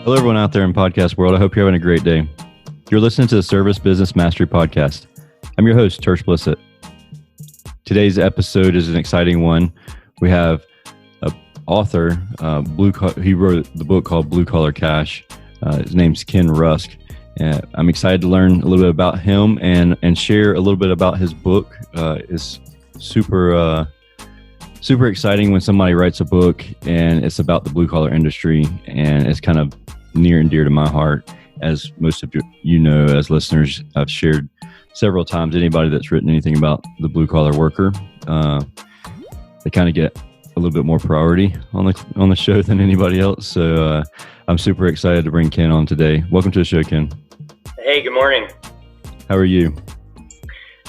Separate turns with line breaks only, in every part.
Hello, everyone out there in podcast world. I hope you're having a great day. You're listening to the Service Business Mastery Podcast. I'm your host, Tersh Blissett. Today's episode is an exciting one. We have an author, he wrote the book called Blue Collar Cash. His name's Ken Rusk. I'm excited to learn a little bit about him and share a little bit about his book. It's super exciting when somebody writes a book and it's about the blue collar industry, and it's kind of near and dear to my heart. As most of you know, as listeners, I've shared several times, anybody that's written anything about the blue collar worker, they kind of get a little bit more priority on the show than anybody else. So I'm super excited to bring Ken on today. Welcome to the show, Ken.
Hey, good morning.
How are you?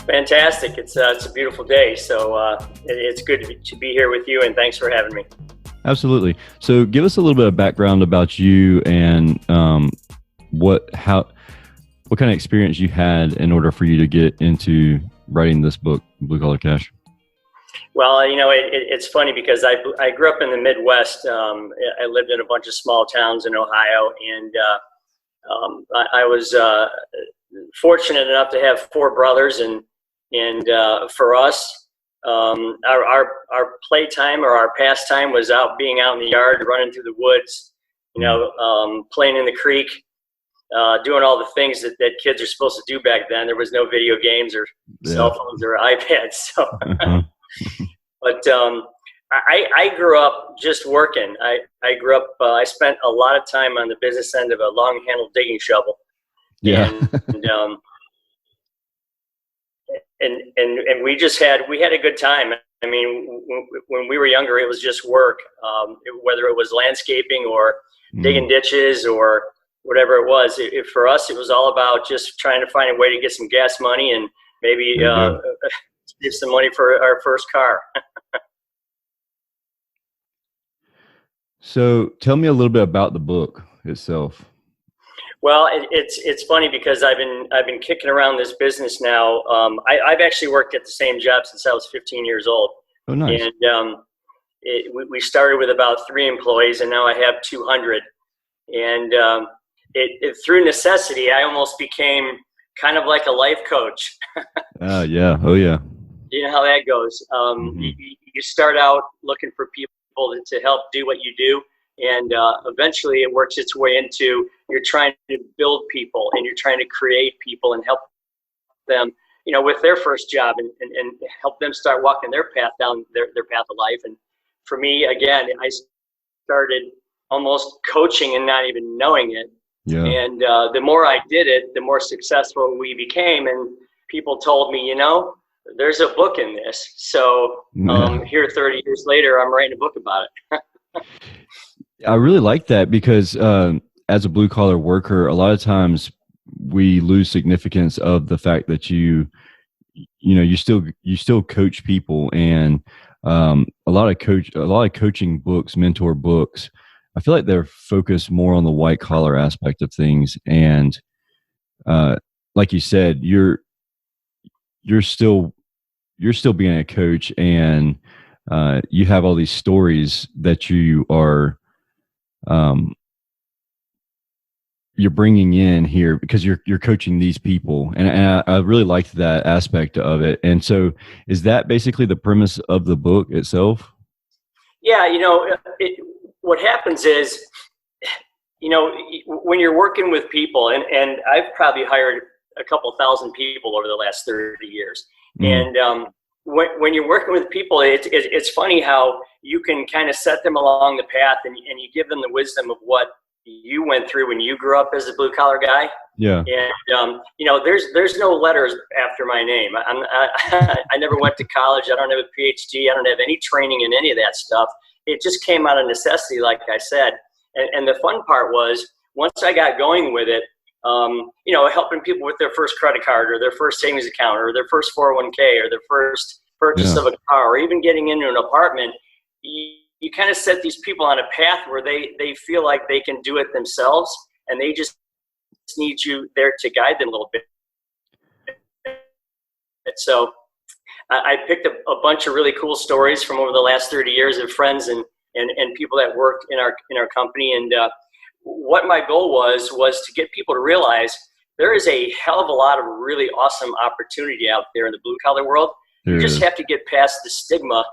Fantastic. It's a beautiful day, so it's good to be here with you, and thanks for having me.
Absolutely. So give us a little bit of background about you and what kind of experience you had in order for you to get into writing this book, Blue Collar Cash.
Well, it's funny because I grew up in the Midwest. I lived in a bunch of small towns in Ohio, and I was fortunate enough to have four brothers, and for us, our playtime or our pastime was being out in the yard, running through the woods, playing in the creek, doing all the things that kids are supposed to do back then. There was no video games or cell phones or iPads. So, but I grew up just working. I grew up. I spent a lot of time on the business end of a long-handled digging shovel.
Yeah.
And we had a good time. I mean, when we were younger, it was just work, whether it was landscaping or digging ditches or whatever it was. For us, it was all about just trying to find a way to get some gas money and maybe get some money for our first car.
So tell me a little bit about the book itself.
Well, it's funny because I've been kicking around this business now. I've actually worked at the same job since I was 15 years old.
Oh, nice.
And we started with about 3 employees, and now I have 200. And through necessity, I almost became kind of like a life coach.
Yeah. Oh, yeah.
You know how that goes. You start out looking for people to help do what you do. And eventually it works its way into you're trying to build people and you're trying to create people and help them, with their first job and help them start walking their path down their path of life. And for me, again, I started almost coaching and not even knowing it.
Yeah. And
the more I did it, the more successful we became. And people told me, there's a book in this. So here 30 years later, I'm writing a book about it.
I really like that because as a blue collar worker, a lot of times we lose significance of the fact that you still coach people, and a lot of coaching books, mentor books, I feel like they're focused more on the white collar aspect of things. And like you said, you're still being a coach, and you have all these stories that you are you're bringing in here because you're coaching these people, and I really liked that aspect of it. And so, is that basically the premise of the book itself?
Yeah, what happens is, when you're working with people, and I've probably hired a couple thousand people over the last 30 years, and when you're working with people, it's funny how you can kind of set them along the path, and you give them the wisdom of what you went through when you grew up as a blue collar guy.
Yeah.
And there's no letters after my name. I never went to college. I don't have a PhD. I don't have any training in any of that stuff. It just came out of necessity, like I said. And the fun part was, once I got going with it, helping people with their first credit card or their first savings account or their first 401k or their first purchase of a car, or even getting into an apartment, you kind of set these people on a path where they feel like they can do it themselves, and they just need you there to guide them a little bit. So I picked a bunch of really cool stories from over the last 30 years of friends and people that work in our company. And what my goal was to get people to realize there is a hell of a lot of really awesome opportunity out there in the blue collar world. You just have to get past the stigma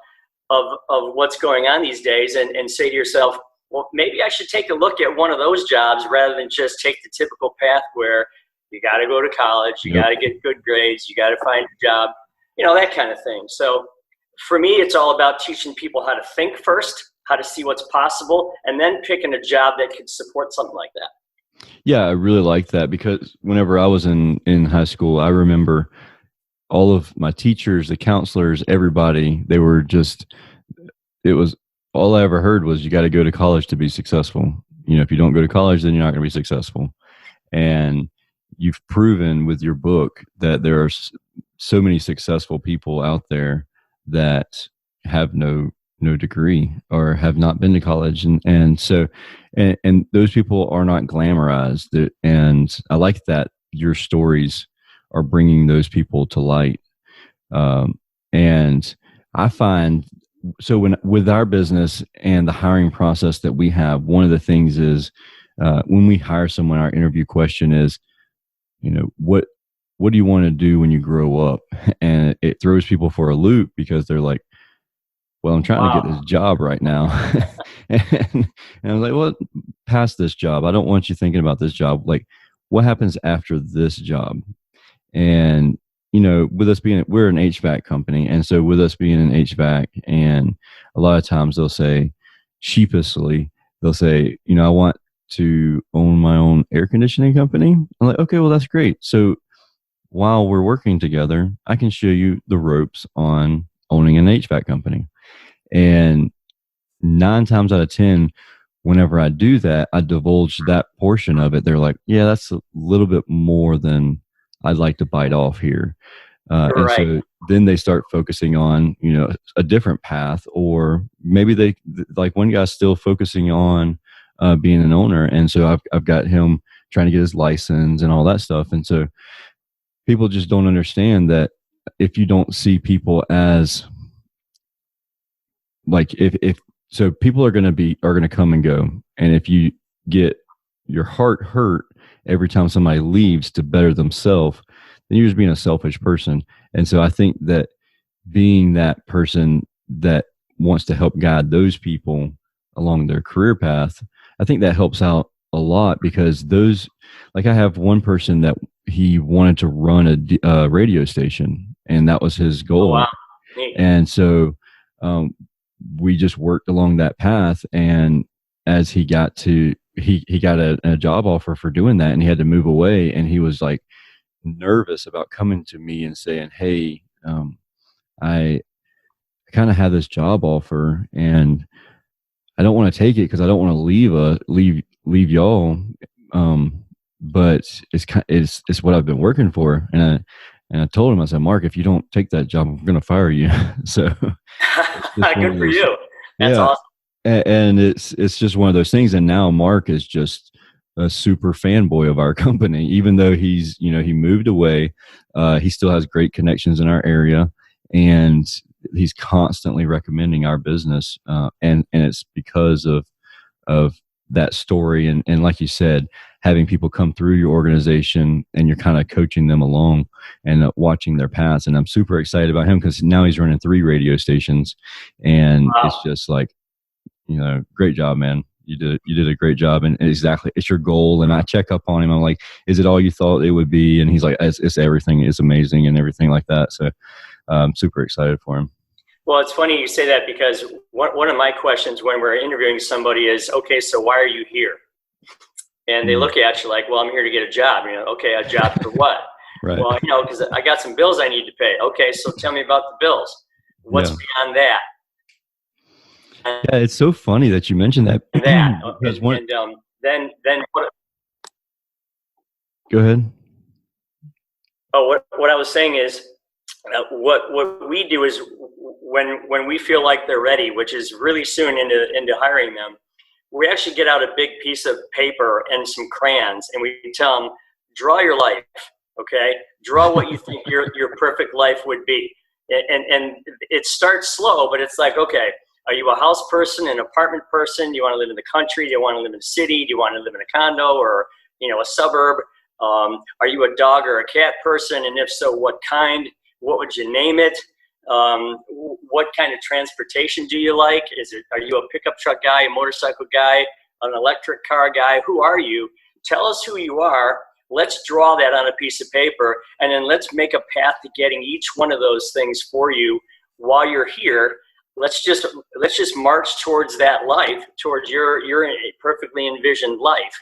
of what's going on these days and say to yourself, well, maybe I should take a look at one of those jobs rather than just take the typical path where you got to go to college, you got to get good grades, you got to find a job, that kind of thing. So for me, it's all about teaching people how to think first, how to see what's possible, and then picking a job that could support something like that.
Yeah, I really like that, because whenever I was in high school, I remember all of my teachers, the counselors, everybody, they were just, it was, all I ever heard was you got to go to college to be successful. If you don't go to college, then you're not going to be successful. And you've proven with your book that there are so many successful people out there that have no degree or have not been to college. And so those people are not glamorized. And I like that your stories are bringing those people to light. And I find, so with our business and the hiring process that we have, one of the things is when we hire someone, our interview question is, what do you want to do when you grow up? And it throws people for a loop, because they're like, well, I'm trying to get this job right now. and I was like, well, past this job, I don't want you thinking about this job. Like, what happens after this job? And with us being, we're an HVAC company. And so with us being an HVAC, and a lot of times they'll say, sheepishly, they'll say, I want to own my own air conditioning company. I'm like, okay, well, that's great. So while we're working together, I can show you the ropes on owning an HVAC company. And 9 times out of 10, whenever I do that, I divulge that portion of it. They're like, yeah, that's a little bit more than I'd like to bite off here. And so then they start focusing on, a different path, or maybe they, like one guy's still focusing on being an owner. And so I've got him trying to get his license and all that stuff. And so people just don't understand that if you don't see people as like, if so people are going to come and go. And if you get your heart hurt every time somebody leaves to better themselves, then you're just being a selfish person. And so I think that being that person that wants to help guide those people along their career path, I think that helps out a lot, because those, like I have one person that he wanted to run a radio station, and that was his goal.
Oh, wow.
And so we just worked along that path. And as he got to, he got a job offer for doing that, and he had to move away. And he was like nervous about coming to me and saying, hey, I kind of have this job offer, and I don't want to take it because I don't want to leave y'all. But it's what I've been working for. And I told him, I said, Mark, if you don't take that job, I'm going to fire you. So
good for you. That's awesome.
And it's just one of those things. And now Mark is just a super fanboy of our company, even though he's, he moved away. He still has great connections in our area, and he's constantly recommending our business. And it's because of that story. And like you said, having people come through your organization, and you're kind of coaching them along and watching their paths. And I'm super excited about him, because now he's running 3 radio stations, and it's just like, great job, man. You did a great job. And exactly, it's your goal. And I check up on him. I'm like, is it all you thought it would be? And he's like, it's everything. It's amazing, and everything like that. So I'm super excited for him.
Well, it's funny you say that, because one of my questions when we're interviewing somebody is, okay, so why are you here? And they look at you like, well, I'm here to get a job. Okay, a job for what?
Right.
Well, because I got some bills I need to pay. Okay, so tell me about the bills. What's beyond that?
Yeah, it's so funny that you mentioned that.
Then what?
Go ahead.
Oh, what I was saying is, what we do is when we feel like they're ready, which is really soon into hiring them, we actually get out a big piece of paper and some crayons, and we tell them, draw your life. Okay, draw what you think your perfect life would be. And it starts slow, but it's like, okay, Are you a house person, an apartment person? Do you want to live in the country? Do you want to live in the city? Do you want to live in a condo or, a suburb? Are you a dog or a cat person? And if so, what kind? What would you name it? What kind of transportation do you like? Are you a pickup truck guy, a motorcycle guy, an electric car guy? Who are you? Tell us who you are. Let's draw that on a piece of paper, and then let's make a path to getting each one of those things for you while you're here. Let's just march towards that life, towards your perfectly envisioned life.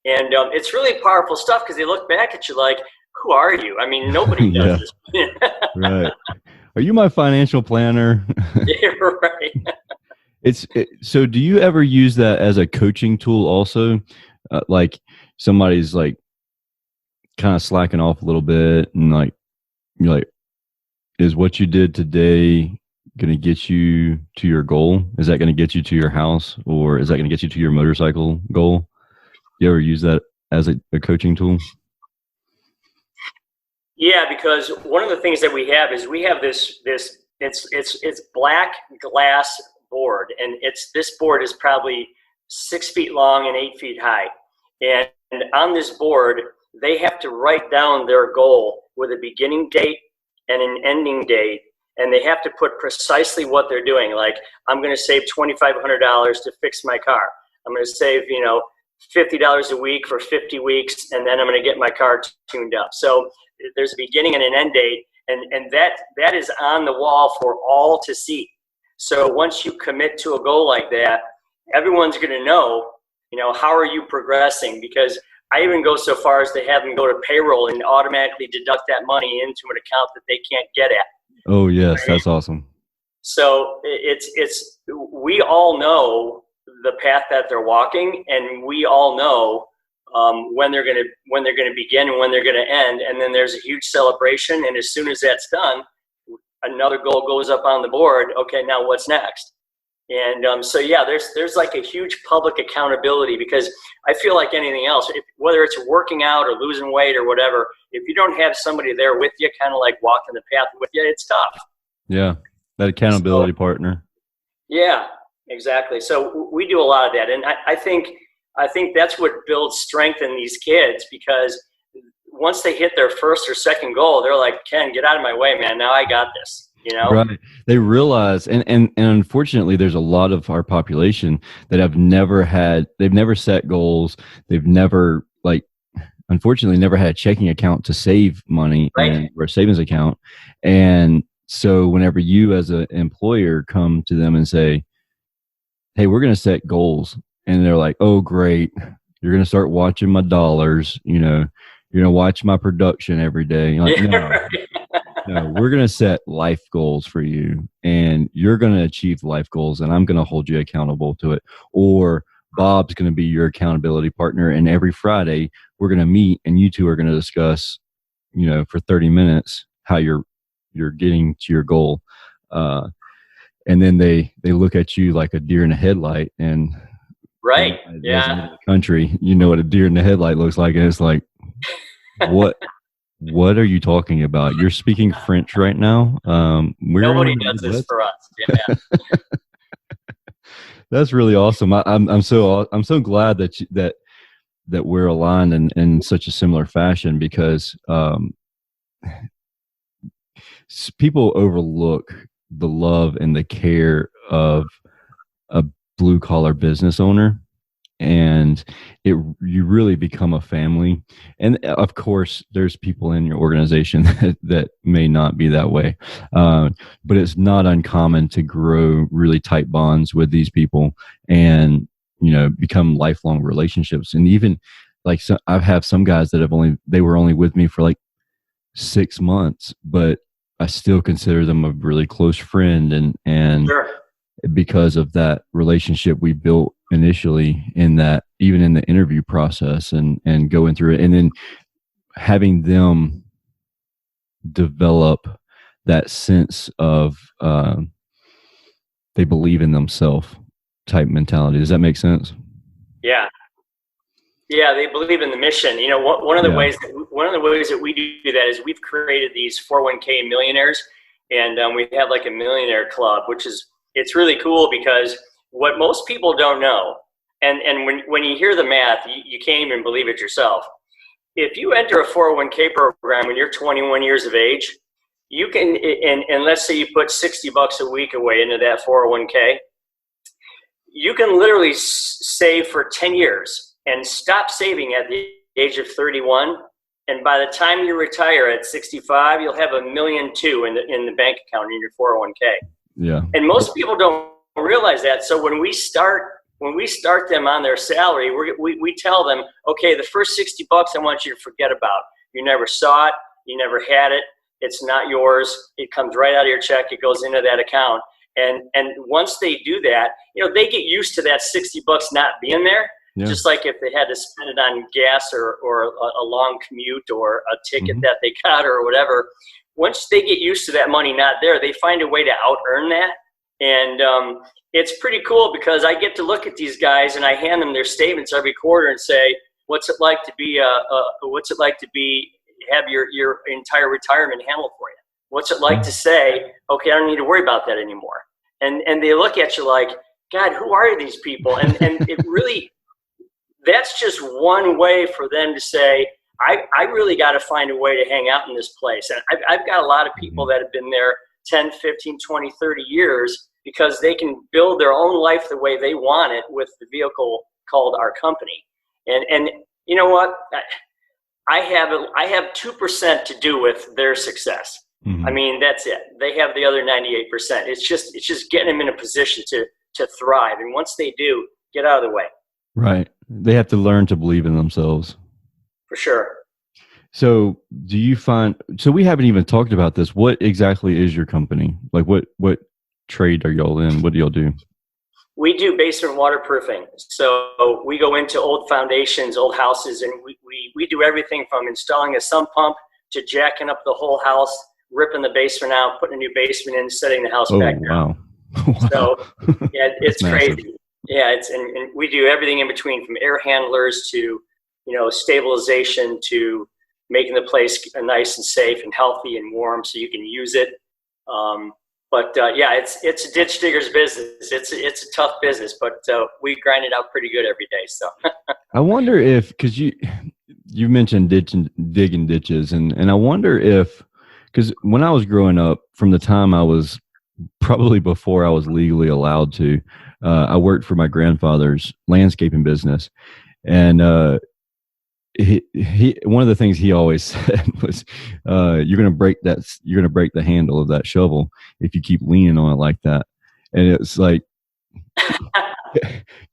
And it's really powerful stuff, because they look back at you like, who are you? I mean, nobody does this.
Right. Are you my financial planner?
Yeah, right.
So do you ever use that as a coaching tool also? Like somebody's like kind of slacking off a little bit, and like, you're like, is what you did today going to get you to your goal? Is that going to get you to your house, or is that going to get you to your motorcycle goal? You ever use that as a coaching tool?
Yeah, because one of the things that we have is we have this it's black glass board, and this board is probably 6 feet long and 8 feet high. And on this board, they have to write down their goal with a beginning date and an ending date. And they have to put precisely what they're doing. Like, I'm going to save $2,500 to fix my car. I'm going to save, $50 a week for 50 weeks, and then I'm going to get my car tuned up. So there's a beginning and an end date, and that is on the wall for all to see. So once you commit to a goal like that, everyone's going to know, how are you progressing? Because I even go so far as to have them go to payroll and automatically deduct that money into an account that they can't get at.
Oh yes, that's awesome.
So we all know the path that they're walking, and we all know when they're going to begin and when they're going to end. And then there's a huge celebration, and as soon as that's done, another goal goes up on the board. Okay, now what's next? And so yeah, there's like a huge public accountability, because I feel like anything else, whether it's working out or losing weight or whatever, if you don't have somebody there with you, kind of like walking the path with you, it's tough.
Yeah, that accountability partner.
Yeah, exactly. So we do a lot of that, and I think that's what builds strength in these kids, because once they hit their first or second goal, they're like, Ken, get out of my way, man. Now I got this.
Right. They realize, and unfortunately, there's a lot of our population that they've never set goals. They've never, unfortunately, never had a checking account to save money, right, or a savings account. And so whenever you as an employer come to them and say, hey, we're going to set goals, and they're like, oh, great. You're going to start watching my dollars. You're going to watch my production every day. You're like,
yeah,
no.
right.
No, we're going to set life goals for you, and you're going to achieve life goals, and I'm going to hold you accountable to it. Or Bob's going to be your accountability partner, and every Friday we're going to meet, and you two are going to discuss, for 30 minutes how you're getting to your goal. And then they look at you like a deer in a headlight, and
right, yeah,
in the country, what a deer in the headlight looks like, and it's like, what are you talking about? You're speaking French right now.
Nobody does this for us. Yeah.
That's really awesome. I'm so glad that we're aligned in such a similar fashion, because people overlook the love and the care of a blue collar business owner. And you really become a family. And of course, there's people in your organization that may not be that way. But it's not uncommon to grow really tight bonds with these people and, become lifelong relationships. And even I've had some guys that they were only with me for like 6 months, but I still consider them a really close friend. And
sure,
because of that relationship we built initially, in that, even in the interview process and going through it, and then having them develop that sense of they believe in themselves type mentality. Does that make sense?
Yeah. Yeah, they believe in the mission. One of the ways that we do that is we've created these 401k millionaires, and we have like a millionaire club, which is it's really cool because what most people don't know, and when you hear the math, you can't even believe it yourself. If you enter a 401k program when you're 21 years of age, you can, and let's say you put $60 a week away into that 401k, you can literally save for 10 years and stop saving at the age of 31. And by the time you retire at 65, you'll have $1.2 million in the bank account in your 401k.
Yeah.
And most people don't realize that. So when we start them on their salary, we tell them, okay, the first $60 I want you to forget about. You never saw it. You never had it. It's not yours. It comes right out of your check. It goes into that account. And once they do that, they get used to that $60 not being there. Yeah. Just like if they had to spend it on gas or a long commute or a ticket that they got or whatever. Once they get used to that money not there, they find a way to out-earn that. And it's pretty cool because I get to look at these guys and I hand them their statements every quarter and say, what's it like to be have your entire retirement handled for you? What's it like to say, okay, I don't need to worry about that anymore? And they look at you like, God, who are these people? And it really, that's just one way for them to say, I really got to find a way to hang out in this place. And I've got a lot of people that have been there 10, 15, 20, 30 years because they can build their own life the way they want it with the vehicle called our company. And you know what? I have 2% to do with their success. Mm-hmm. I mean, that's it. They have the other 98%. It's just getting them in a position to thrive. And once they do, get out of the way. Right.
They have to learn to believe in themselves.
For sure.
So do you find, so we haven't even talked about this. What exactly is your company? Like what trade are y'all in? What do y'all do?
We do basement waterproofing. So we go into old foundations, old houses, and we do everything from installing a sump pump to jacking up the whole house, ripping the basement out, putting a new basement in, setting the house back down.
Wow.
So yeah, it's crazy. Yeah, and we do everything in between, from air handlers to stabilization to making the place nice and safe and healthy and warm so you can use it. But it's a ditch digger's business. It's a tough business, but we grind it out pretty good every day. So
I wonder if, because you mentioned digging ditches, and I wonder if, because when I was growing up, from the time I was probably before I was legally allowed to, I worked for my grandfather's landscaping business, and he one of the things he always said was, you're going to break the handle of that shovel if you keep leaning on it like that. And it's like,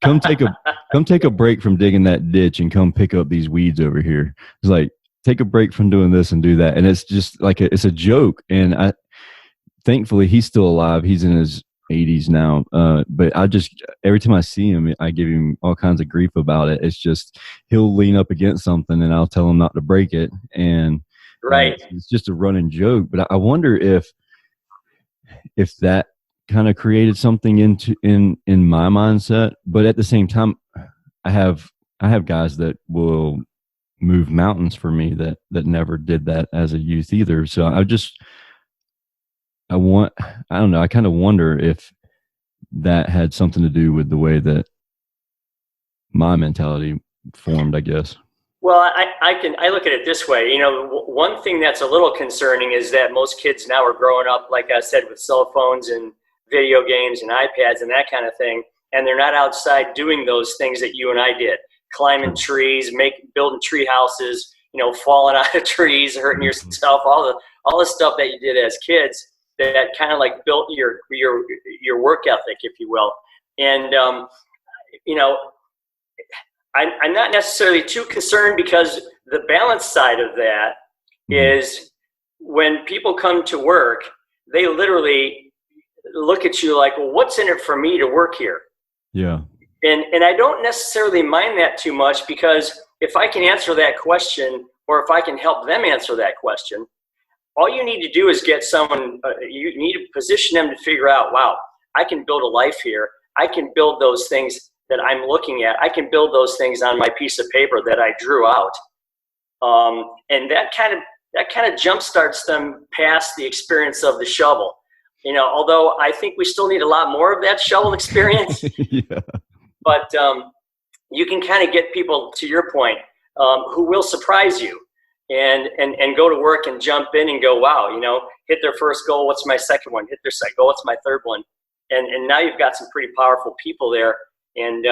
come take a break from digging that ditch and come pick up these weeds over here. It's like, take a break from doing this and do that. And it's just like it's a joke. And thankfully he's still alive. He's in his 80s now. But every time I see him, I give him all kinds of grief about it. It's just, he'll lean up against something and I'll tell him not to break it. And
right.
It's just a running joke. But I wonder if that kind of created something in my mindset. But at the same time, I have guys that will move mountains for me that never did that as a youth either. So I don't know. I kind of wonder if that had something to do with the way that my mentality formed, I guess.
Well, I look at it this way. One thing that's a little concerning is that most kids now are growing up, like I said, with cell phones and video games and iPads and that kind of thing. And they're not outside doing those things that you and I did, climbing trees, building tree houses, falling out of trees, hurting yourself, all the stuff that you did as kids that kind of like built your work ethic, if you will. And, I'm not necessarily too concerned, because the balance side of that is when people come to work, they literally look at you like, well, what's in it for me to work here?
Yeah.
And I don't necessarily mind that too much, because if I can answer that question, or if I can help them answer that question, all you need to do is get someone, you need to position them to figure out, wow, I can build a life here. I can build those things that I'm looking at. I can build those things on my piece of paper that I drew out. And that kind of jumpstarts them past the experience of the shovel. Although I think we still need a lot more of that shovel experience.
Yeah.
But you can kind of get people, to your point, who will surprise you and go to work and jump in and go, wow, hit their first goal. What's my second one? Hit their second goal. What's my third one? And now you've got some pretty powerful people there. And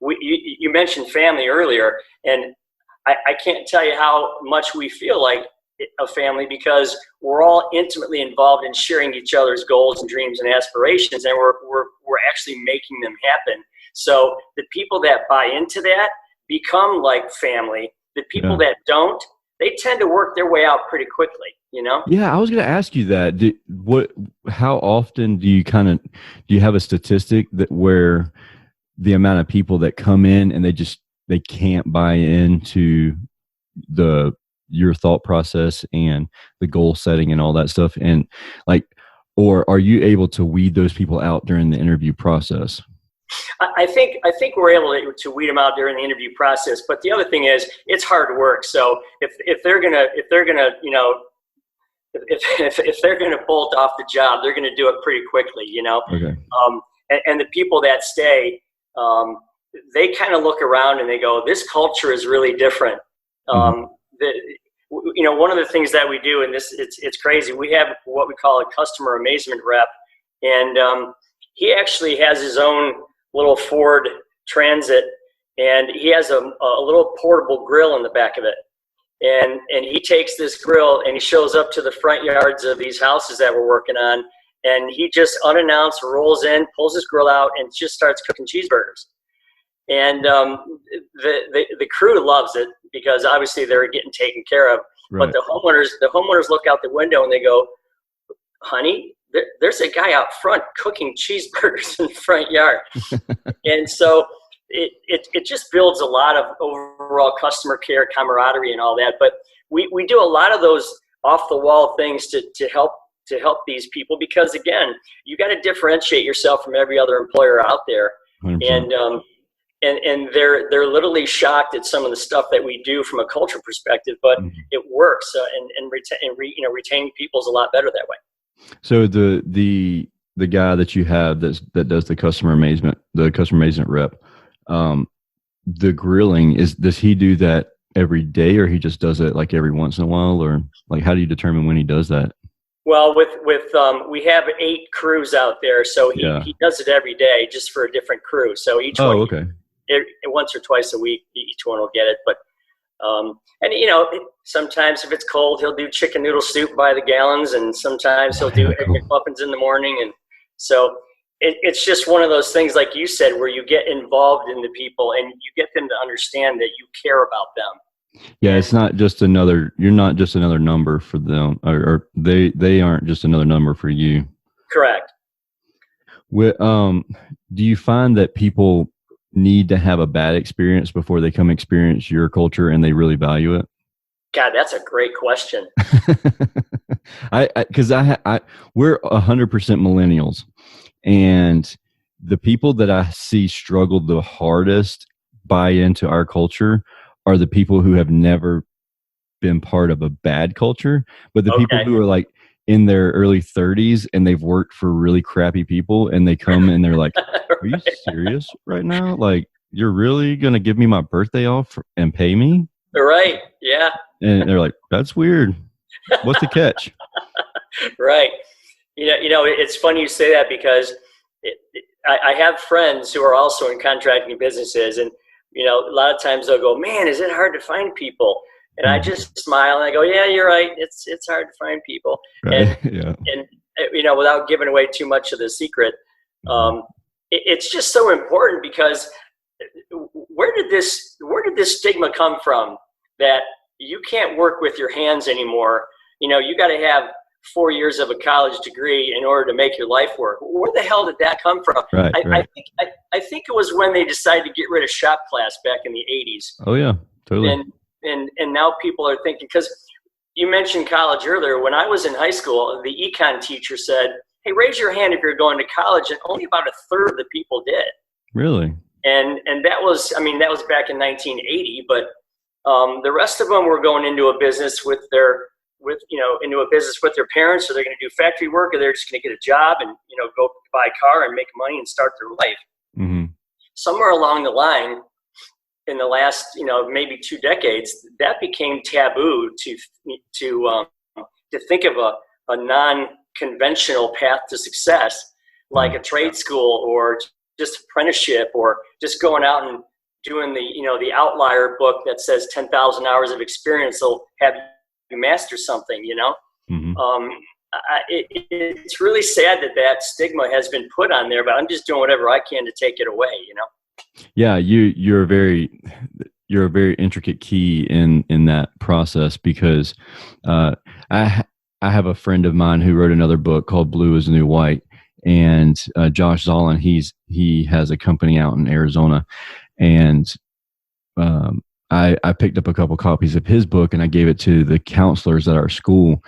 you mentioned family earlier, and I can't tell you how much we feel like a family, because we're all intimately involved in sharing each other's goals and dreams and aspirations, and we're actually making them happen. So the people that buy into that become like family. The people that don't, they tend to work their way out pretty quickly,
Yeah, I was going to ask you that. How often do you have a statistic that where the amount of people that come in and they can't buy into your thought process and the goal setting and all that stuff, and or are you able to weed those people out during the interview process?
I think we're able to weed them out during the interview process. But the other thing is, it's hard work. So if they're gonna bolt off the job, they're gonna do it pretty quickly.
Okay.
And the people that stay, they kind of look around and they go, this culture is really different. One of the things that we do, and it's crazy, we have what we call a customer amazement rep, and he actually has his own little Ford Transit, and he has a little portable grill in the back of it. And he takes this grill and he shows up to the front yards of these houses that we're working on, and he just unannounced rolls in, pulls his grill out, and just starts cooking cheeseburgers. And the crew loves it because obviously they're getting taken care of. Right. But the homeowners look out the window and they go, honey, there's a guy out front cooking cheeseburgers in the front yard. And so it just builds a lot of overall customer care, camaraderie, and all that. But we do a lot of those off the wall things to help these people, because again, you got to differentiate yourself from every other employer out there. 100%. And they're literally shocked at some of the stuff that we do from a culture perspective, but it works. And retaining people is a lot better that way.
So the guy that you have that does the customer amazement rep, the grilling, does he do that every day, or he just does it like every once in a while, or like how do you determine when he does that?
Well, we have 8 crews out there, so he does it every day, just for a different crew. So each one,
okay.
Once or twice a week, each one will get it. But and sometimes if it's cold, he'll do chicken noodle soup by the gallons, and sometimes he'll do egg muffins in the morning. And so it's just one of those things, like you said, where you get involved in the people and you get them to understand that you care about them.
Yeah, it's not just you're not just another number for them, or they aren't just another number for you.
Correct.
Do you find that people need to have a bad experience before they come experience your culture and they really value it?
God, that's a great question.
Because we're 100% millennials, and the people that I see struggle the hardest buy into our culture are the people who have never been part of a bad culture, but the people who are like in their early 30s and they've worked for really crappy people, and they come and they're like, are you serious right now? Like, you're really going to give me my birthday off and pay me?
Right. Yeah.
And they're like, that's weird. What's the catch?
Right. It's funny you say that, because I have friends who are also in contracting businesses, and a lot of times they'll go, man, is it hard to find people? And I just smile and I go, yeah, you're right. It's hard to find people. Right. And without giving away too much of the secret, it's just so important, because where did this stigma come from that you can't work with your hands anymore? You got to have 4 years of a college degree in order to make your life work. Where the hell did that come from?
Right.
I think it was when they decided to get rid of shop class back in the 80s.
Oh yeah, totally.
And now people are thinking, because you mentioned college earlier. When I was in high school, the econ teacher said, hey, raise your hand if you're going to college, and only about a third of the people did.
Really?
And that was back in 1980, but the rest of them were going into a business with their into a business with their parents, or they're going to do factory work, or they're just going to get a job and, go buy a car and make money and start their life.
Mm-hmm.
Somewhere along the line in the last, maybe 2 decades, that became taboo to think of a non-conventional path to success, like a trade school or just apprenticeship, or just going out and doing the outlier book that says 10,000 hours of experience will have you master something,
Mm-hmm.
It's really sad that stigma has been put on there, but I'm just doing whatever I can to take it away,
Yeah, you're a very intricate key in that process, because I have a friend of mine who wrote another book called Blue is the New White, and Josh Zollin, he has a company out in Arizona, and I picked up a couple copies of his book and I gave it to the counselors at our school.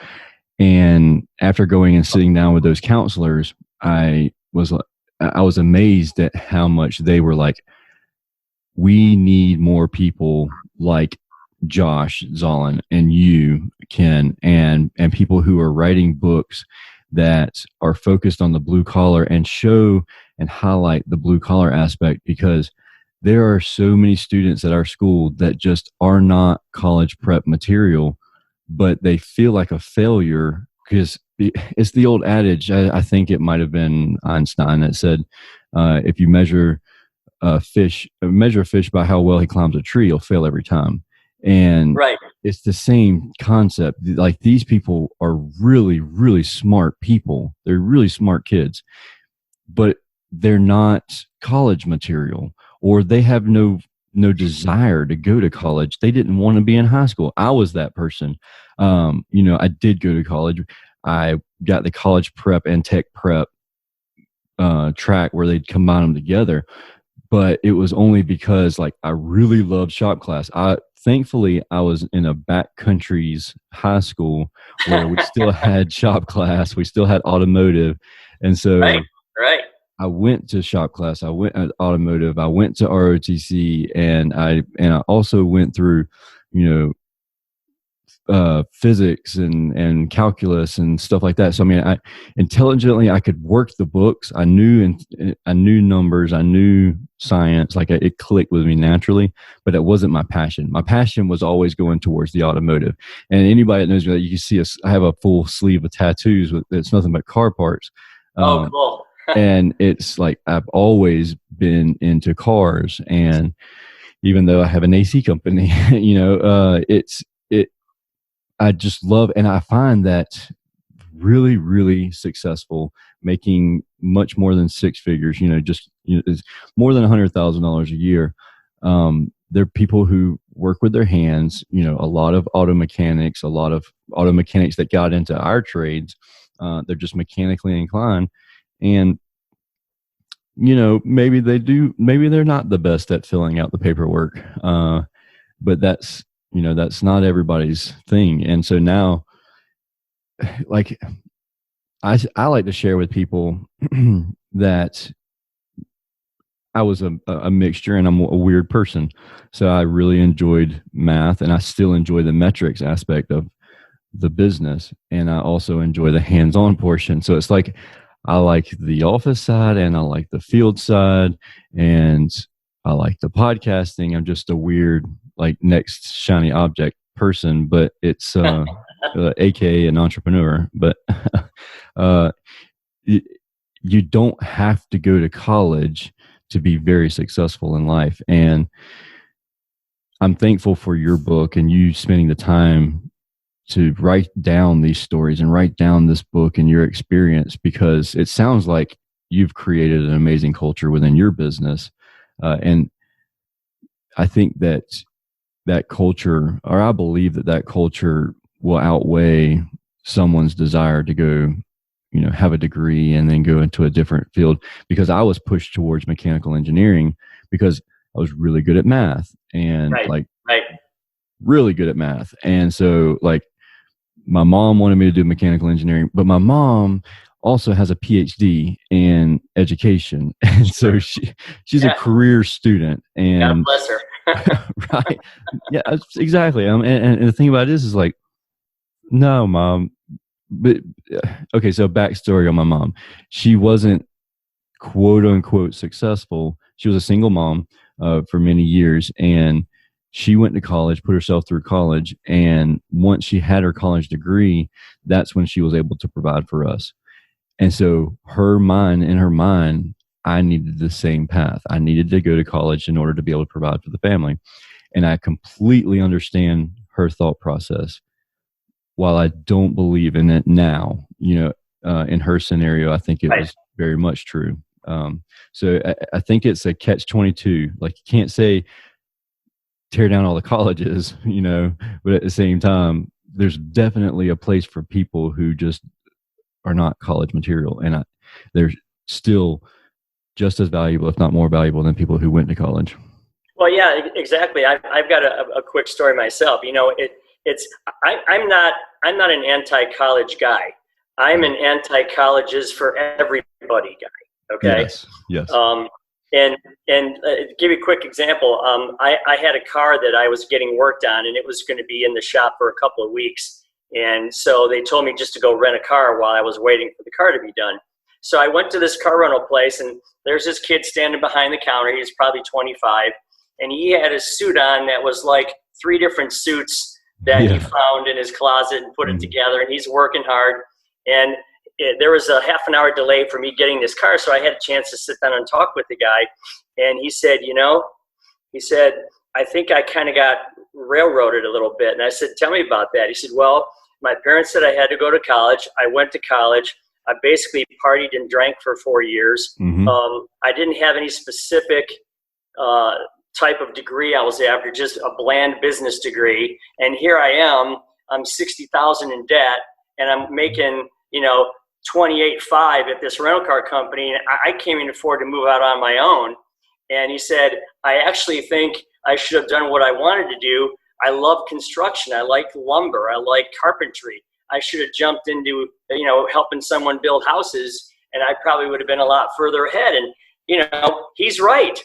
And after going and sitting down with those counselors, I was amazed at how much they were like, we need more people like Josh Zollin and you, Ken, and people who are writing books that are focused on the blue collar and show and highlight the blue collar aspect, because there are so many students at our school that just are not college prep material, but they feel like a failure because it's the old adage. I think it might have been Einstein that said, if you measure a fish by how well he climbs a tree, he'll fail every time. And
right.
It's the same concept. Like, these people are really, really smart people. They're really smart kids, but they're not college material, or they have no desire to go to college. They didn't want to be in high school. I was that person. I did go to college. I got the college prep and tech prep track where they'd combine them together. But it was only because, like, I really loved shop class. Thankfully, I was in a backcountry's high school where we still had shop class. We still had automotive. And so
right.
I went to shop class. I went at automotive. I went to ROTC, and I also went through, physics and calculus and stuff like that. So, I mean, I intelligently, I could work the books. I knew numbers. I knew science. Like, it clicked with me naturally, but it wasn't my passion. My passion was always going towards the automotive. And anybody that knows me, you can see I have a full sleeve of tattoos it's nothing but car parts.
Cool.
And it's like, I've always been into cars. And even though I have an AC company, I just love, and I find that really, really successful, making much more than 6 figures, it's more than $100,000 a year. They're people who work with their hands, a lot of auto mechanics that got into our trades. They're just mechanically inclined, and, maybe they're not the best at filling out the paperwork. But that's not everybody's thing. And so now, like, I like to share with people that I was a mixture, and I'm a weird person. So I really enjoyed math, and I still enjoy the metrics aspect of the business. And I also enjoy the hands-on portion. So it's like, I like the office side, and I like the field side, and I like the podcasting. I'm just a weird, like, next shiny object person, but it's aka an entrepreneur. But you don't have to go to college to be very successful in life. And I'm thankful for your book and you spending the time to write down these stories and write down this book and your experience, because it sounds like you've created an amazing culture within your business. And I think that culture, or I believe that culture will outweigh someone's desire to go, have a degree and then go into a different field. Because I was pushed towards mechanical engineering because I was really good at math and really good at math. And so, like, my mom wanted me to do mechanical engineering, but my mom also has a PhD in education. And so she's a career student. And
God bless her.
right. Yeah, exactly. And the thing about it is like, No, mom. But okay, so backstory on my mom. She wasn't quote unquote successful. She was a single mom for many years, and she went to college, put herself through college, and once she had her college degree, that's when she was able to provide for us. And so in her mind, I needed the same path. I needed to go to college in order to be able to provide for the family. And I completely understand her thought process. While I don't believe in it now, in her scenario, I think it
Right.
was very much true. So I think it's a catch-22. Like, you can't say tear down all the colleges, but at the same time, there's definitely a place for people who just are not college material, and they're still just as valuable, if not more valuable, than people who went to college.
Well, yeah, exactly. I've got a quick story myself. I'm not an anti-college guy. I'm an anti-colleges for everybody guy. Okay.
Yes.
And give you a quick example. I had a car that I was getting worked on, and it was going to be in the shop for a couple of weeks. And so they told me just to go rent a car while I was waiting for the car to be done. So I went to this car rental place, and there's this kid standing behind the counter. He was probably 25, and he had a suit on that was like 3 different suits that he found in his closet and put it together, and he's working hard. And there was a half an hour delay for me getting this car, so I had a chance to sit down and talk with the guy. And he said, I think I kind of got railroaded a little bit. And I said, tell me about that. He said, well, my parents said I had to go to college. I went to college. I basically partied and drank for 4 years. I didn't have any specific type of degree I was after, just a bland business degree. And here I am, I'm $60,000 in debt, and I'm making, $28,500 at this rental car company. And I can't even afford to move out on my own. And he said, I actually think I should have done what I wanted to do. I love construction. I like lumber. I like carpentry. I should have jumped into, helping someone build houses, and I probably would have been a lot further ahead. And, he's right.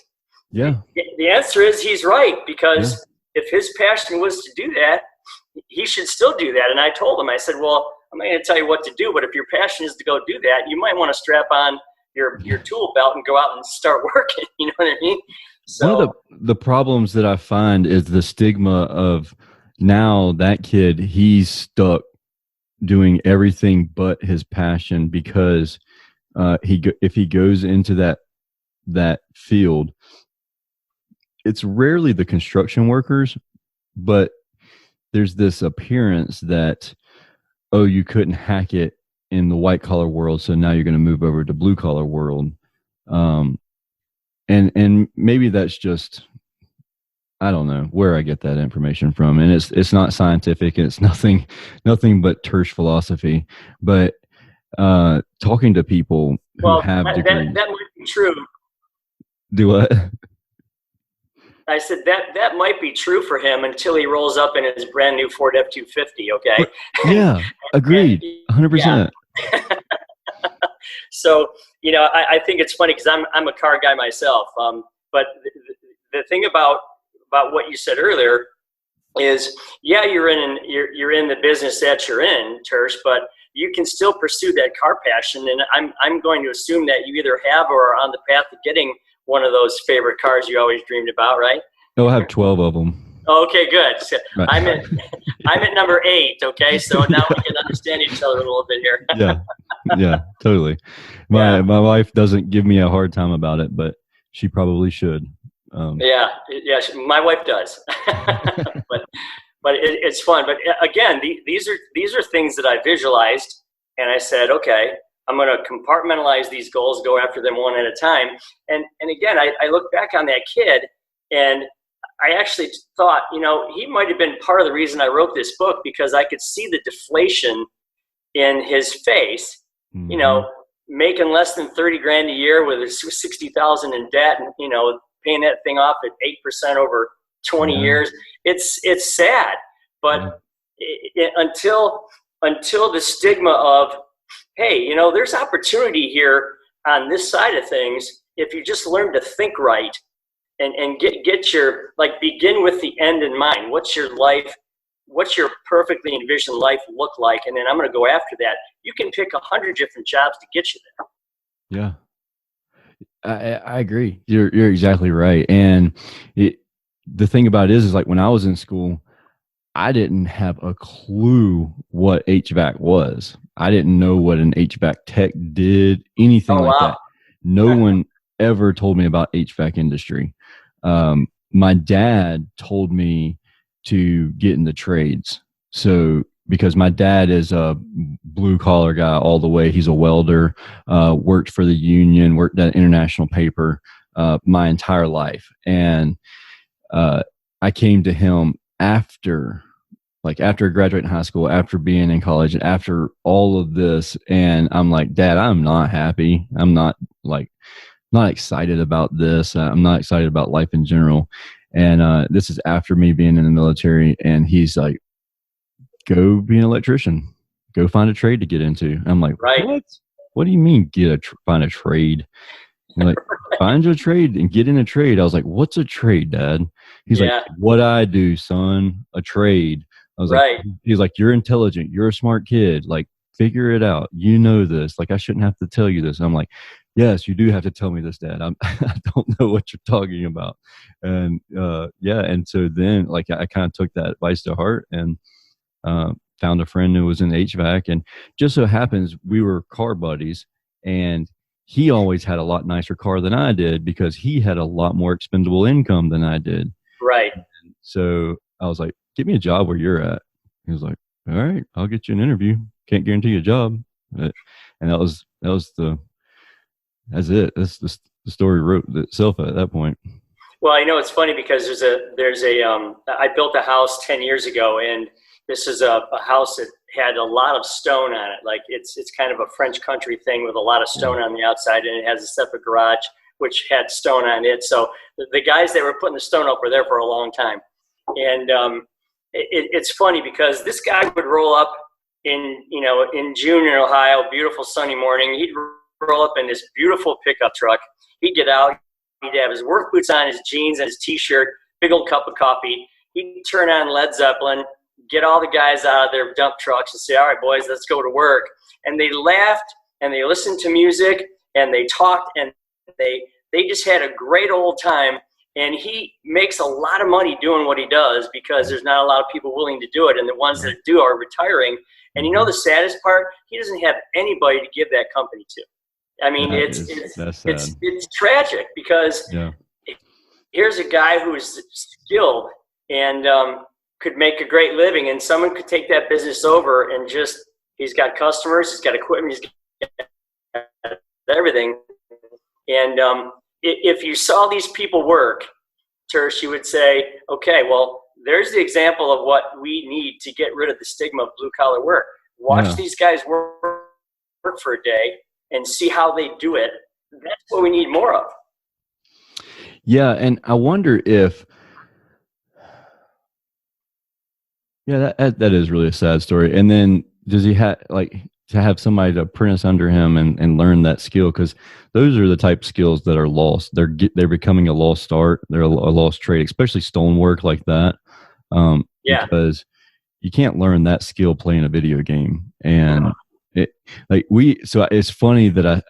Yeah.
The answer is he's right, because if his passion was to do that, he should still do that. And I told him, I said, well, I'm not going to tell you what to do, but if your passion is to go do that, you might want to strap on your tool belt and go out and start working. You know what I mean? So
one of the problems that I find is the stigma of now that kid, he's stuck doing everything but his passion, because if he goes into that field, it's rarely the construction workers, but there's this appearance that, oh, you couldn't hack it in the white collar world, so now you're going to move over to blue collar world. And maybe that's just, I don't know where I get that information from, and it's not scientific, and it's nothing but Tersh philosophy. But talking to people who have degrees,
that might be true.
Do what?
I said that might be true for him until he rolls up in his brand new Ford F-250. Okay.
Yeah, agreed. 100%.
So, I think it's funny because I'm a car guy myself. But the thing about what you said earlier is, you're in the business that you're in, Tersh, but you can still pursue that car passion. And I'm going to assume that you either have or are on the path to getting one of those favorite cars you always dreamed about, right?
Oh, I have 12 of them.
Okay, good. So right. I'm at number 8. Okay, so now we can understand each other a little bit here.
Yeah, totally. My wife doesn't give me a hard time about it, but she probably should.
My wife does. but it's fun. But again, these are things that I visualized, and I said, okay, I'm going to compartmentalize these goals, go after them one at a time. And again, I look back on that kid, and I actually thought, he might have been part of the reason I wrote this book, because I could see the deflation in his face, making less than 30 grand a year with 60,000 in debt, and, paying that thing off at 8% over 20 years. It's sad, but until the stigma of, hey, there's opportunity here on this side of things if you just learn to think right and get your, begin with the end in mind. What's your life what's your perfectly envisioned life look like? And then I'm going to go after that. You can pick 100 different jobs to get you there.
Yeah. I agree. You're exactly right. And the thing about it is like when I was in school, I didn't have a clue what HVAC was. I didn't know what an HVAC tech did, anything like that. No one ever told me about HVAC industry. My dad told me to get in the trades. So because my dad is a blue collar guy all the way. He's a welder, worked for the union, worked at International Paper my entire life. And I came to him after graduating high school, after being in college, and after all of this. And I'm like, Dad, I'm not happy. I'm not excited about this. I'm not excited about life in general. And this is after me being in the military. And he's like, go be an electrician. Go find a trade to get into. I'm like, right. What do you mean find a trade? And like, find your trade and get in a trade. I was like, what's a trade, Dad? He's like, what I do, son, a trade. I was like, he's like, you're intelligent. You're a smart kid. Like, figure it out. You know this. Like, I shouldn't have to tell you this. And I'm like, yes, you do have to tell me this, Dad. I don't know what you're talking about. And and so then like I kind of took that advice to heart and found a friend who was in HVAC, and just so happens we were car buddies, and he always had a lot nicer car than I did because he had a lot more expendable income than I did. Right. And so I was like, get me a job where you're at. He was like, all right, I'll get you an interview. Can't guarantee you a job. And that's it. That's the story wrote itself at that point.
Well, it's funny because I built a house 10 years ago, and this is a house that had a lot of stone on it. Like it's kind of a French country thing with a lot of stone on the outside, and it has a separate garage which had stone on it. So the guys that were putting the stone up were there for a long time. And it's funny because this guy would roll up in June in Ohio, beautiful sunny morning. He'd roll up in this beautiful pickup truck. He'd get out. He'd have his work boots on, his jeans, and his T-shirt, big old cup of coffee. He'd turn on Led Zeppelin, get all the guys out of their dump trucks and say, all right, boys, let's go to work. And they laughed, and they listened to music, and they talked, and they just had a great old time. And he makes a lot of money doing what he does because there's not a lot of people willing to do it, and the ones that do are retiring. And the saddest part, he doesn't have anybody to give that company to. I mean, it's tragic because here's a guy who is skilled and could make a great living, and someone could take that business over and he's got customers, he's got equipment, he's got everything. And if you saw these people work, Tersh, you would say, okay, well, there's the example of what we need to get rid of the stigma of blue collar work. Watch these guys work for a day and see how they do it. That's what we need more of.
Yeah, and I wonder if, that is really a sad story. And then does he have to have somebody to apprentice under him and learn that skill? Because those are the type of skills that are lost. They're becoming a lost art. They're a lost trade, especially stonework like that. Because you can't learn that skill playing a video game. And it's funny that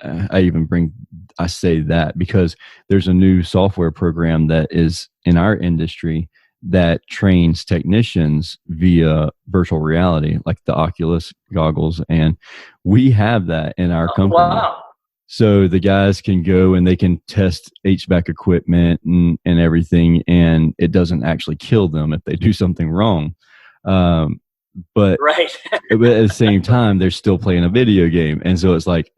I say that because there's a new software program that is in our industry that trains technicians via virtual reality, like the Oculus goggles. And we have that in our company. Wow. So the guys can go and they can test HVAC equipment and everything, and it doesn't actually kill them if they do something wrong. But at the same time, they're still playing a video game. And so it's like,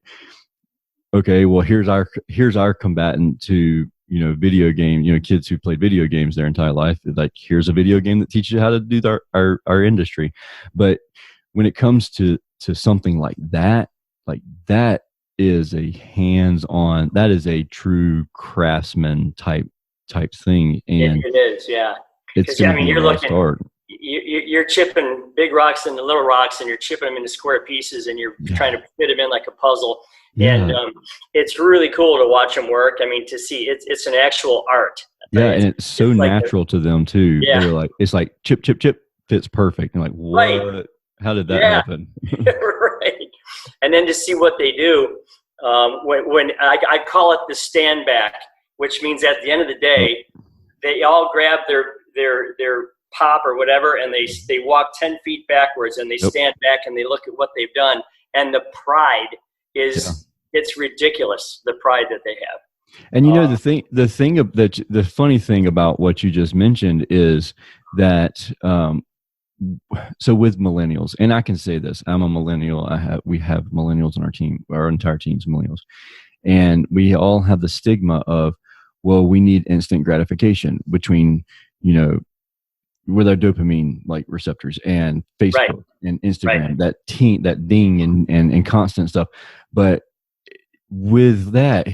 okay, well, here's our combatant to, video game, kids who played video games their entire life. Like, here's a video game that teaches you how to do our industry. But when it comes to something like that is a hands-on, that is a true craftsman type thing. And
it is, yeah.
It's going to be a lost art.
You're chipping big rocks into little rocks, and you're chipping them into square pieces, and you're trying to fit them in like a puzzle. Yeah. And it's really cool to watch them work. I mean, to see it's an actual art.
Yeah, and it's so natural to them too. Yeah. They're like, it's like chip, chip, chip, fits perfect. And like, what?
Right.
How did that
Yeah.
happen?
Right. And then to see what they do, when I call it the stand back, which means at the end of the day, they all grab their pop or whatever, and they walk 10 feet backwards, and they stand back and they look at what they've done. And the pride is, it's ridiculous, the pride that they have.
And the funny thing about what you just mentioned is that, so with millennials, and I can say this, I'm a millennial. We have millennials on our team. Our entire team's millennials, and we all have the stigma of, well, we need instant gratification between, with our dopamine like receptors and Facebook and Instagram, that ding and constant stuff. But with that,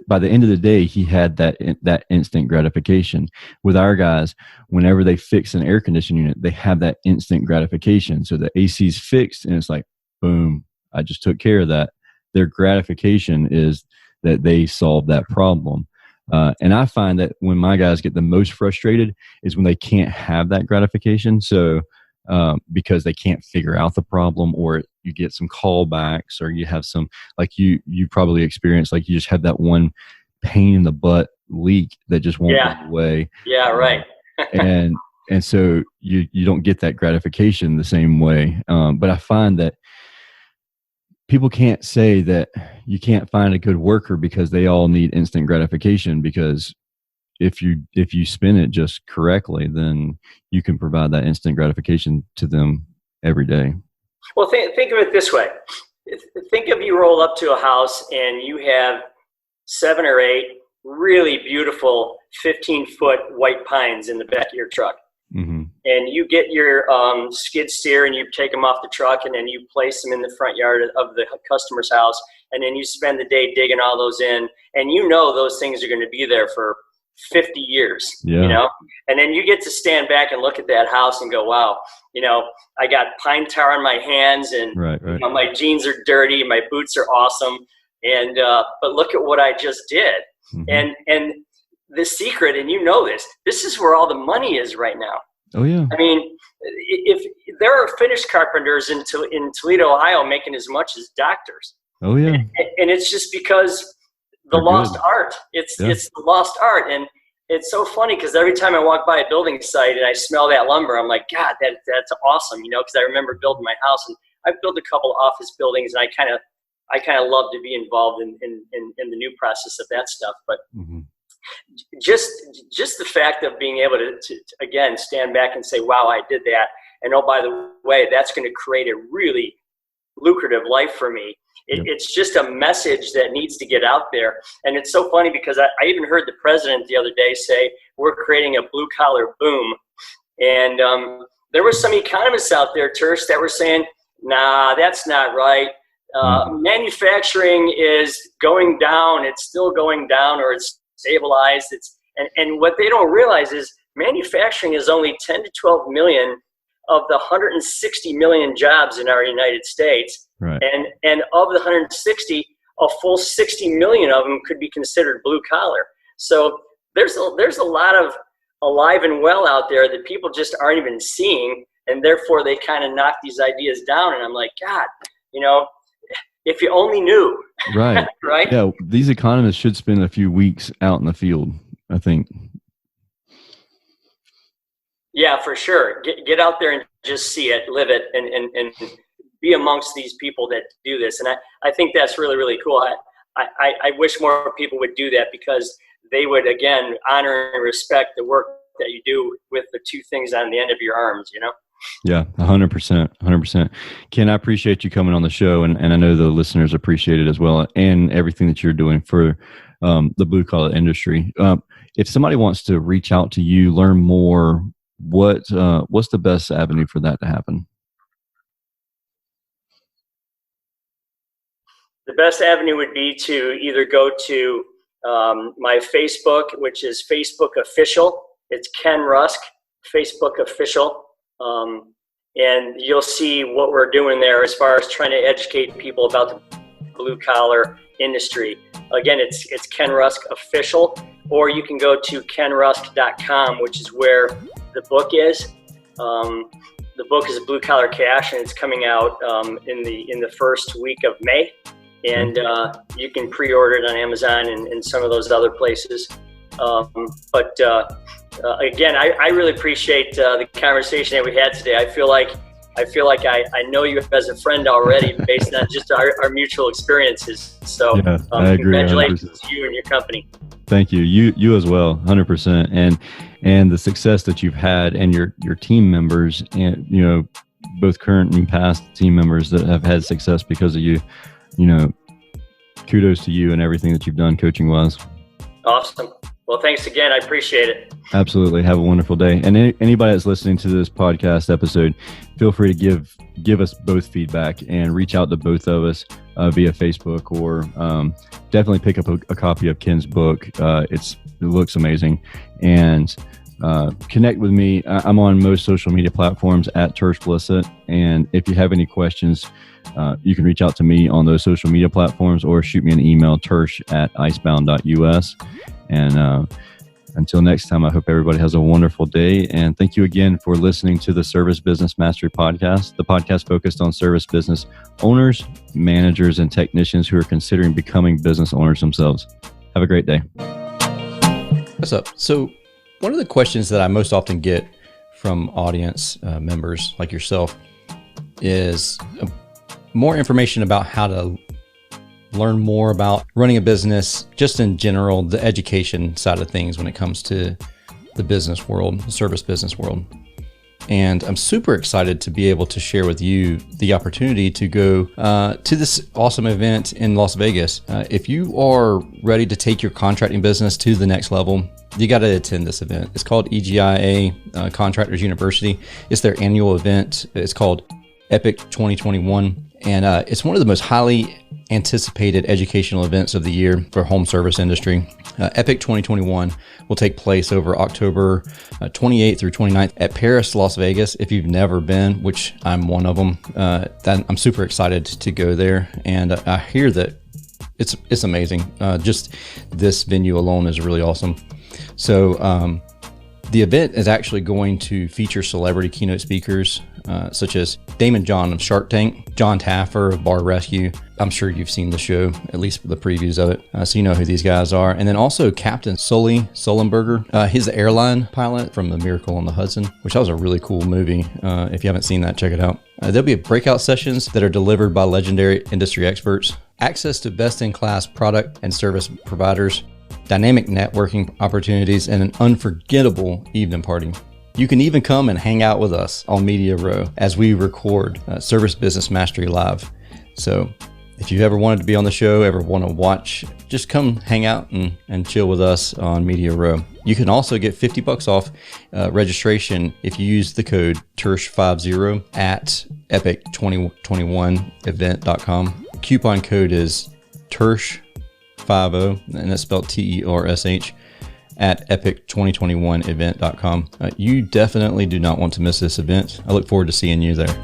by the end of the day, he had that instant gratification. With our guys, whenever they fix an air conditioning unit, they have that instant gratification. So the AC's fixed, and it's like, boom, I just took care of that. Their gratification is that they solved that problem. And I find that when my guys get the most frustrated is when they can't have that gratification. So because they can't figure out the problem, or you get some callbacks, or you have some, like you probably experienced, like you just have that one pain in the butt leak that just won't go away.
Yeah, right.
and so you don't get that gratification the same way. But I find that people can't say that you can't find a good worker because they all need instant gratification, because if you spin it just correctly, then you can provide that instant gratification to them every day.
Well, think of it this way. Think of you roll up to a house and you have 7 or 8 really beautiful 15-foot white pines in the back of your truck.
Mm-hmm.
And you get your skid steer and you take them off the truck, and then you place them in the front yard of the customer's house, and then you spend the day digging all those in, and those things are going to be there for 50 years, and then you get to stand back and look at that house and go, wow, I got pine tar on my hands, and my jeans are dirty, my boots are awesome, and but look at what I just did. Mm-hmm. And the secret, and this is where all the money is right now.
Oh yeah.
I mean, if there are finish carpenters in Toledo, Ohio, making as much as doctors.
Oh yeah.
And it's just because they're lost art. It's the lost art. And it's so funny because every time I walk by a building site and I smell that lumber, I'm like, God, that's awesome, because I remember building my house, and I've built a couple office buildings, and I kind of love to be involved in the new process of that stuff. But just the fact of being able to again stand back and say, wow, I did that, and oh, by the way, that's going to create a really lucrative life for me. It's just a message that needs to get out there. And it's so funny because I even heard the president the other day say, we're creating a blue collar boom. And there were some economists out there, Tersh, that were saying, nah, that's not right. Manufacturing is going down. It's still going down, or it's stabilized. And what they don't realize is manufacturing is only 10 to 12 million of the 160 million jobs in our United States.
Right.
And of the 160, a full 60 million of them could be considered blue collar. So there's a lot of alive and well out there that people just aren't even seeing, and therefore they kind of knock these ideas down. And I'm like, God, if you only knew.
Right.
Right.
Yeah. These economists should spend a few weeks out in the field, I think.
Yeah, for sure. Get out there and just see it, live it, and be amongst these people that do this. And I think that's really, really cool. I wish more people would do that, because they would, again, honor and respect the work that you do with the 2 things on the end of your arms,
Yeah, 100%, 100%. Ken, I appreciate you coming on the show, and I know the listeners appreciate it as well, and everything that you're doing for the blue collar industry. If somebody wants to reach out to you, learn more, what's the best avenue for that to happen?
The best avenue would be to either go to my Facebook, which is Facebook Official. It's Ken Rusk, Facebook Official. And you'll see what we're doing there as far as trying to educate people about the blue collar industry. Again, it's Ken Rusk Official, or you can go to kenrusk.com, which is where the book is. The book is Blue Collar Cash, and it's coming out in the first week of May. And you can pre-order it on Amazon and some of those other places. Again, I really appreciate the conversation that we had today. I feel like I know you as a friend already based on just our mutual experiences. So
I agree.
Congratulations to you and your company.
Thank you. You as well, 100%. And the success that you've had and your team members, and both current and past team members that have had success because of you, kudos to you and everything that you've done coaching wise.
Awesome. Well, thanks again. I appreciate it.
Absolutely. Have a wonderful day. And anybody that's listening to this podcast episode, feel free to give us both feedback and reach out to both of us via Facebook, or definitely pick up a copy of Ken's book. It looks amazing. And connect with me. I'm on most social media platforms at Tersh Blissett. And if you have any questions, you can reach out to me on those social media platforms or shoot me an email, tersh@icebound.us. And until next time, I hope everybody has a wonderful day. And thank you again for listening to the Service Business Mastery Podcast, the podcast focused on service business owners, managers, and technicians who are considering becoming business owners themselves. Have a great day.
What's up? So one of the questions that I most often get from audience members like yourself is more information about how to learn more about running a business, just in general, the education side of things when it comes to the business world, the service business world. And I'm super excited to be able to share with you the opportunity to go to this awesome event in Las Vegas. If you are ready to take your contracting business to the next level, you got to attend this event. It's called EGIA Contractors University. It's their annual event. It's called Epic 2021. And it's one of the most highly anticipated educational events of the year for home service industry. Epic 2021 will take place over October 28th through 29th at Paris, Las Vegas. If you've never been, which I'm one of them, I'm super excited to go there. And I hear that it's amazing. Just this venue alone is really awesome. So the event is actually going to feature celebrity keynote speakers such as Damon John of Shark Tank, John Taffer of Bar Rescue. I'm sure you've seen the show, at least for the previews of it, so you know who these guys are. And then also Captain Sully Sullenberger. He's the airline pilot from The Miracle on the Hudson, which was a really cool movie. If you haven't seen that, check it out. There'll be breakout sessions that are delivered by legendary industry experts, access to best-in-class product and service providers, dynamic networking opportunities, and an unforgettable evening party. You can even come and hang out with us on Media Row as we record Service Business Mastery Live. So if you ever wanted to be on the show, ever want to watch, just come hang out and chill with us on Media Row. You can also get $50 off registration if you use the code TERSH50 at epic2021event.com. Coupon code is TERSH50, and that's spelled TERSH, at epic2021event.com. You definitely do not want to miss this event. I look forward to seeing you there.